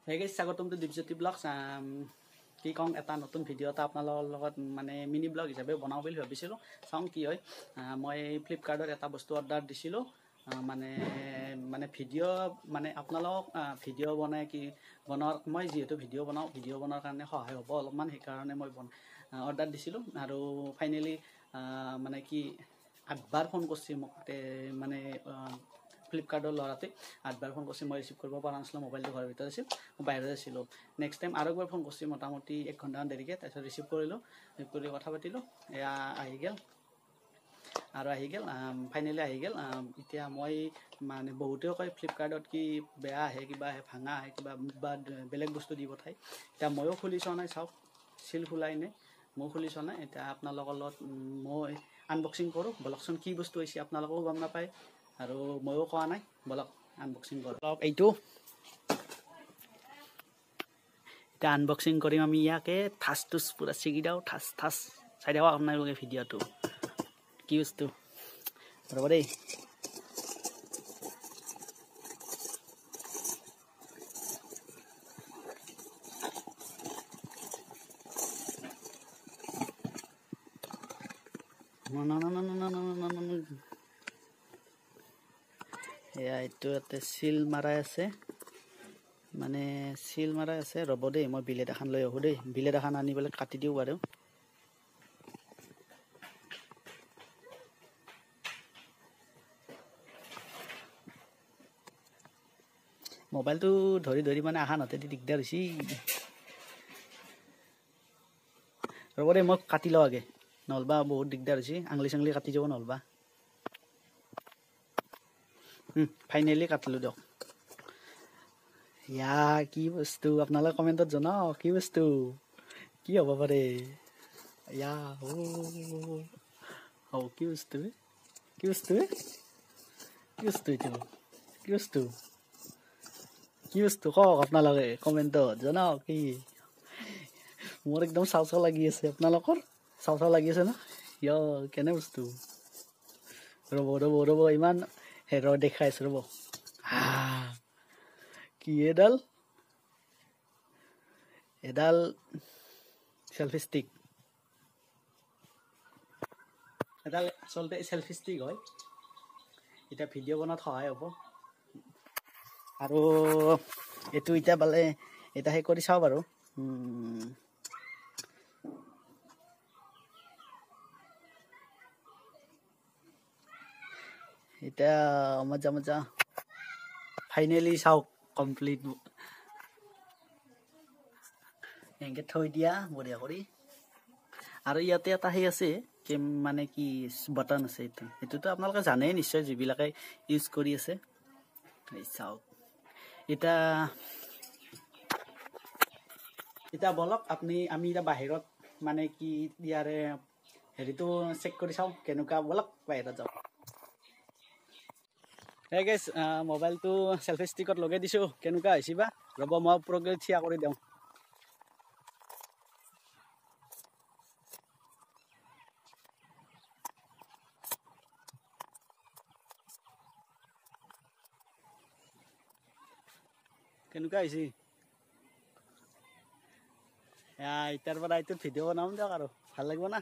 Hey guys, স্বাগতম two Dipjyoti blogs. কি কওঁ এটা নতুন ভিডিঅ' এটা আপোনালোকৰ লগত মানে মিনি ব্লগ হিচাপে বনাওঁ বুলি ভাবিছিলোঁ। চাওঁ কি হয়। মই ফ্লিপকাৰ্টত এটা বস্তু অৰ্ডাৰ দিছিলোঁ। মানে ভিডিঅ' মানে আপোনালোকক ভিডিঅ' বনাই কি বনোৱাৰ মই যিহেতু ভিডিঅ' বনোৱাৰ কাৰণে সহায় হ'ব অলপমান, সেইকাৰণে মই অৰ্ডাৰ দিছিলোঁ। আৰু ফাইনেলি মানে কি 8বাৰ ফোন কৰিছে মোক, মানে ফ্লিপকাৰ্টৰ ল'ৰাটোৱে 8বাৰ ফোন কৰিছে। মই ৰিচিভ কৰিব পৰা নাছিলোঁ, মোবাইলটো ঘৰৰ ভিতৰত আছিল, মই বাহিৰত আছিলোঁ। নেক্সট টাইম আৰু একবাৰ ফোন কৰিছে, মোটামুটি 1 ঘণ্টামান দেৰিকৈ। তাৰপিছত ৰিচিভ কৰিলোঁ, ৰিচিভ কৰি কথা পাতিলোঁ। এয়া আহি গ'ল ফাইনেলি আহি গ'ল। এতিয়া মই মানে বহুতেও কয় ফ্লিপকাৰ্টত কি বেয়া আহে, কিবা আহে, ভাঙা আহে, কিবা বা বেলেগ বস্তু দি পঠায়। এতিয়া ময়ো খুলি চোৱা নাই, চাওক চিল খোলাই নে, ময়ো খুলি চোৱা নাই। এতিয়া আপোনালোকৰ লগত মই আনবক্সিং কৰোঁ বলকচোন। কি বস্তু হৈছে আপোনালোকেও গম নাপায় আৰু ময়ো কোৱা নাই, বলক আনবক্সিং কৰোঁ। এইটো এতিয়া আনবক্সিং কৰিম আমি ইয়াকে। ঠাচ টুচ পূৰা ছিগি দিওঁ, ঠাচ চাই দিয়ক আপোনালোকে ভিডিঅ'টো। কি বস্তু ৰ'ব দেই। এয়া এইটো ইয়াতে চিল মাৰাই আছে, মানে চিল মাৰাই আছে। ৰ'ব দেই, মই বিলেট এখন লৈ আহোঁ দেই। বিলেট এখন আনি পেলাই কাটি দিওঁ বাৰু। মোবাইলটো ধৰি মানে আহা নতে দিগদাৰ হৈছে। ৰ'ব দেই, মই কাটি লওঁ আগে, নহ'লবা বহুত দিগদাৰ হৈছে। আঙুলি চাঙলি কাটি যাব নহ'লবা। ফাইনেলি কাটিলোঁ দিয়ক। ইয়া কি বস্তু আপোনালোকে কমেণ্টত জনাওক, কি বস্তু কি হ'ব পাৰে। ইয়া কি বস্তু কওক আপোনালোকে কমেণ্টত জনাওক। কি মোৰ একদম চাও লাগি আছে, আপোনালোকৰ চাও লাগি আছে ন। কেনে বস্তু। ৰ'ব ইমান দেখাই আছো। ৰ'ব কি এডাল চেলফি ষ্টিক। এডাল আচলতে চেলফি ষ্টিক হয়। এতিয়া ভিডিঅ' বনোৱাত সহায় হ'ব। আৰু এইটো এতিয়া পালে এতিয়া সেই কৰি চাওঁ বাৰু। এতিয়া মজা ফাইনেলি চাওক কমপ্লিট। এনেকৈ থৈ দিয়া বঢ়িয়া কৰি। আৰু ইয়াতে এটা সেই আছে মানে কি বটন আছে। এইটোতো আপোনালোকে জানেই নিশ্চয়, যিবিলাকে ইউজ কৰি আছে। চাওক এতিয়া বলক আমি এতিয়া বাহিৰত মানে কি ইয়াৰে হেৰিটো চেক কৰি চাওঁ কেনেকুৱা। বলক বাহিৰত যাওঁ। এই গাইছ, মোবাইলটো চেলফি ষ্টিকত লগাই দিছোঁ, কেনেকুৱা হৈছে বা। ৰ'ব মই ওপৰলৈ থিয়া কৰি দিওঁ। কেনেকুৱা হৈছে। এতিয়াৰ পৰা এইটোত ভিডিঅ' বনাম দিয়ক, আৰু ভাল লাগিব না।